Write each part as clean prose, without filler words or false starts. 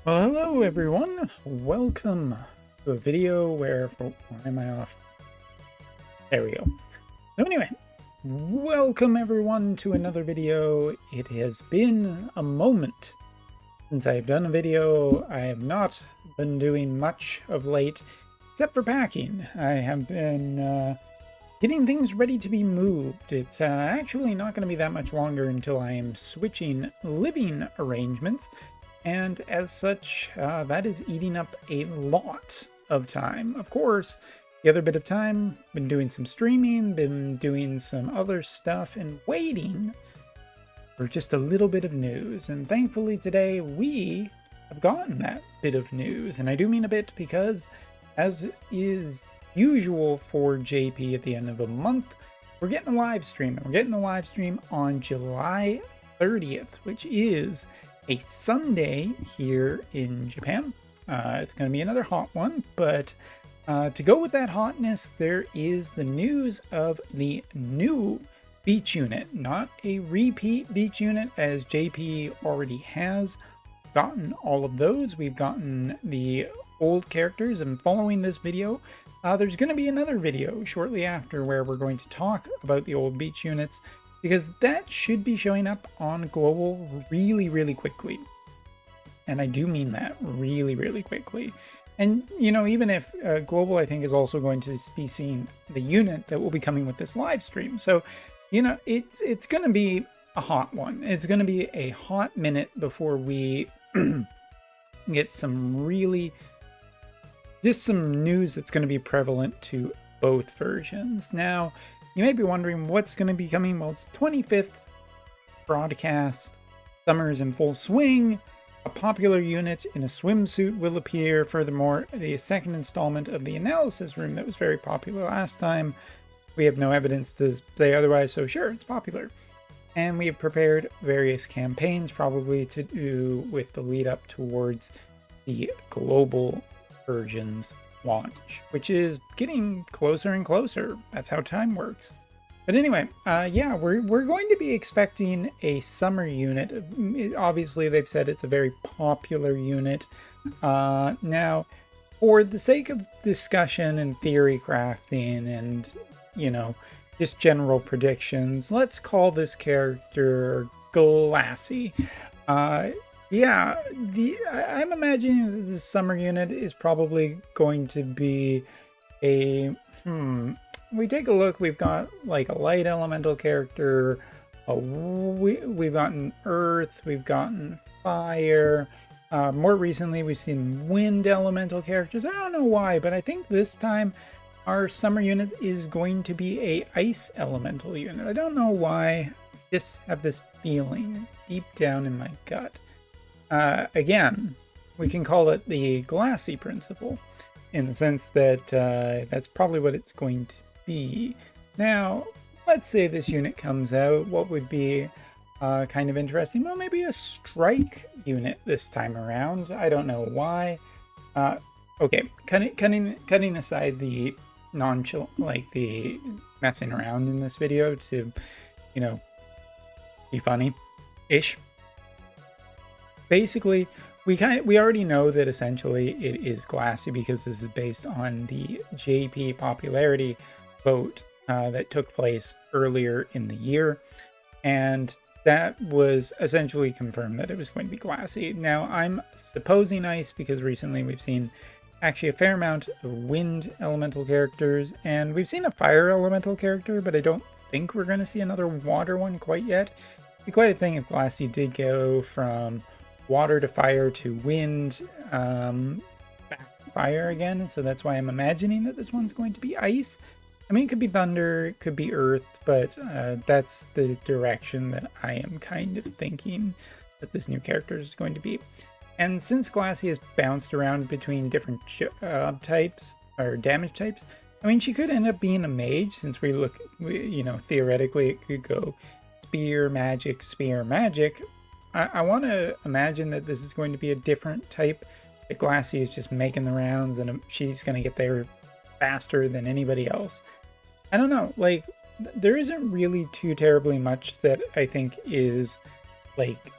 Well, hello everyone. Welcome to a video where, why am I off? There we go. So anyway, welcome everyone to another video. It has been a moment since I've done a video. I have not been doing much of late, except for packing. I have been getting things ready to be moved. It's actually not going to be that much longer until I am switching living arrangements. And as such, that is eating up a lot of time. Of course, the other bit of time, been doing some streaming, been doing some other stuff, and waiting for just a little bit of news. And thankfully today, we have gotten that bit of news. And I do mean a bit because, as is usual for JP at the end of a month, we're getting a live stream. And we're getting the live stream on July 30th, which is a Sunday here in Japan. It's going to be another hot one, but to go with that hotness, there is the news of the new beach unit, not a repeat beach unit, as JP already has gotten all of those. We've gotten the old characters, and following this video, there's going to be another video shortly after where we're going to talk about the old beach units, because that should be showing up on global really quickly. And I do mean that really quickly. And, you know, even if global, I think, is also going to be seeing the unit that will be coming with this live stream. So, you know, it's going to be a hot one. It's going to be a hot minute before we get some just some news that's going to be prevalent to both versions. Now, you may be wondering what's going to be coming. Well, it's 25th broadcast. Summer's in full swing. A popular unit in a swimsuit will appear. Furthermore, the second installment of the analysis room that was very popular last time. We have no evidence to say otherwise, so sure, it's popular. And we have prepared various campaigns, probably to do with the lead up towards the global versions launch, which is getting closer and closer. That's how time works. But anyway, yeah, we're going to be expecting a summer unit. Obviously, they've said it's a very popular unit. Now, for the sake of discussion and theory crafting and, you know, just general predictions, let's call this character Glassy. Yeah, I'm imagining that the summer unit is probably going to be a we take a look. We've got like a light elemental character. We've gotten earth. We've gotten fire. More recently, we've seen wind elemental characters. I don't know why, but I think this time our summer unit is going to be a ice elemental unit. I don't know why. I just have this feeling deep down in my gut. Again, we can call it the Glassy principle, in the sense that that's probably what it's going to be. Now, let's say this unit comes out. What would be kind of interesting? Well, maybe a strike unit this time around. I don't know why. Okay, cutting aside the nonchalant, like the messing around in this video to, you know, be funny-ish. Basically, we already know that essentially it is Glassy because this is based on the JP popularity vote that took place earlier in the year, and that was essentially confirmed that it was going to be Glassy. Now, I'm supposing ice because recently we've seen actually a fair amount of wind elemental characters, and we've seen a fire elemental character, but I don't think we're going to see another water one quite yet. It'd be quite a thing if Glassy did go from water to fire to wind, back to fire again. So that's why I'm imagining that this one's going to be ice. I mean, it could be thunder, it could be earth, but that's the direction that I am kind of thinking that this new character is going to be. And since Glassy has bounced around between different types or damage types, I mean, she could end up being a mage, since you know, theoretically it could go spear magic. I want to imagine that this is going to be a different type, that Glassy is just making the rounds and she's going to get there faster than anybody else. I don't know, like, there isn't really too terribly much that I think is, like,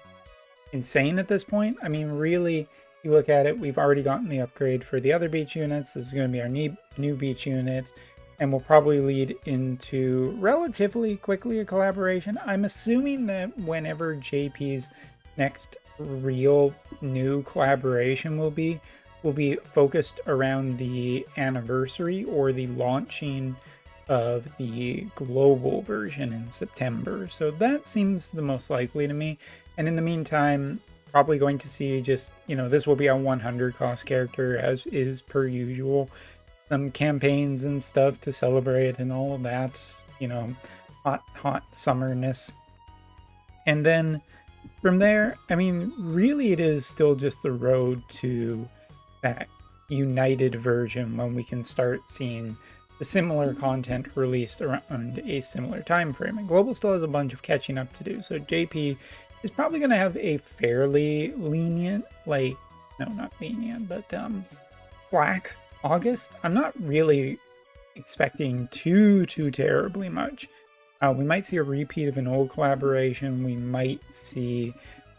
insane at this point. I mean, really, you look at it, we've already gotten the upgrade for the other beach units. This is going to be our new beach units, and will probably lead into relatively quickly a collaboration. I'm assuming that whenever JP's next real new collaboration will be focused around the anniversary or the launching of the global version in September. So that seems the most likely to me. And in the meantime, probably going to see just, this will be a 100 cost character as is per usual. Some campaigns and stuff to celebrate and all that, hot summerness. And then from there, I mean, really it is still just the road to that united version when we can start seeing the similar content released around a similar time frame. And Global still has a bunch of catching up to do. So JP is probably going to have a fairly lenient, not lenient, but slack August. I'm not really expecting too terribly much. We might see a repeat of an old collaboration. We might see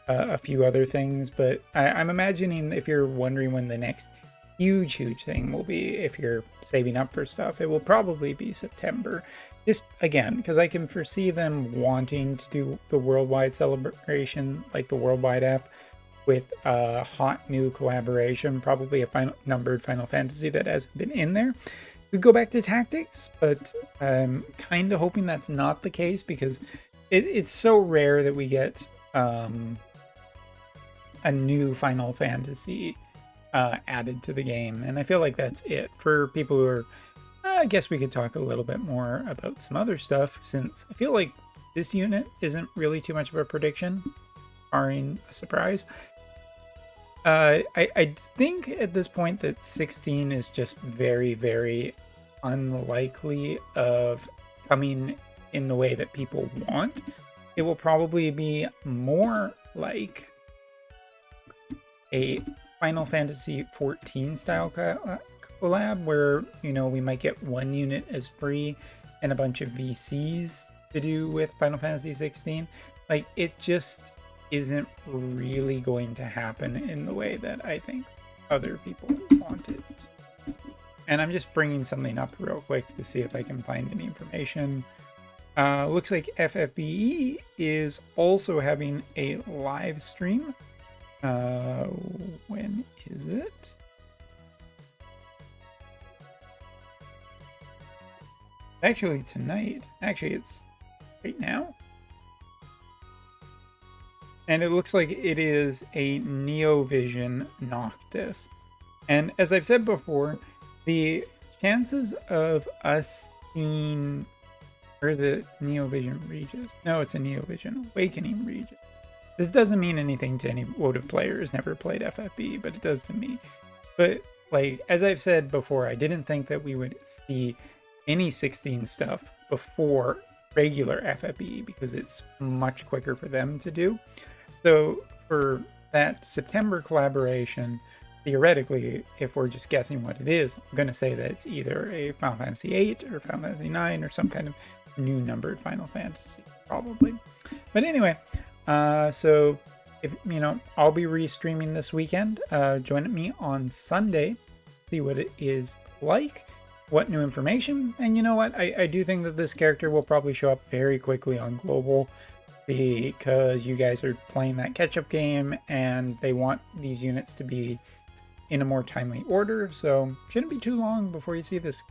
a few other things, but I'm imagining, if you're wondering when the next huge thing will be, if you're saving up for stuff, it will probably be September. Just again, because I can foresee them wanting to do the worldwide celebration, like the worldwide app, with a hot new collaboration, probably a numbered Final Fantasy that hasn't been in there. We go back to tactics, but I'm kind of hoping that's not the case, because it's so rare that we get a new Final Fantasy added to the game, and I feel like that's it. For people who are, I guess we could talk a little bit more about some other stuff, since I feel like this unit isn't really too much of a prediction, barring a surprise. I think at this point that 16 is just very unlikely of coming in the way that people want. It will probably be more like a Final Fantasy 14 style collab, where we might get one unit as free and a bunch of VCs to do with Final Fantasy 16. Like, it just isn't really going to happen in the way that I think other people want it. And I'm just bringing something up real quick to see if I can find any information. Looks like FFBE is also having a live stream. When is it? Actually tonight. Actually, it's right now. And it looks like it is a Neovision Noctis. And as I've said before, the chances of us seeing, or the Neovision Regis? No, it's a Neovision Awakening Regis. This doesn't mean anything to any Wotv players, never played FFB, but it does to me. But like, as I've said before, I didn't think that we would see any 16 stuff before regular FFB, because it's much quicker for them to do. So for that September collaboration, theoretically, if we're just guessing what it is, I'm going to say that it's either a Final Fantasy 8 or Final Fantasy 9 or some kind of new numbered Final Fantasy, probably. But anyway, so if I'll be restreaming this weekend. Join me on Sunday, see what it is like, what new information. And you know what, I do think that this character will probably show up very quickly on Global, because you guys are playing that catch-up game and they want these units to be in a more timely order, so shouldn't be too long before you see this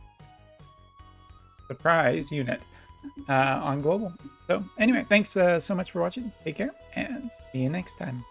surprise unit on Global. So anyway, thanks so much for watching. Take care and see you next time.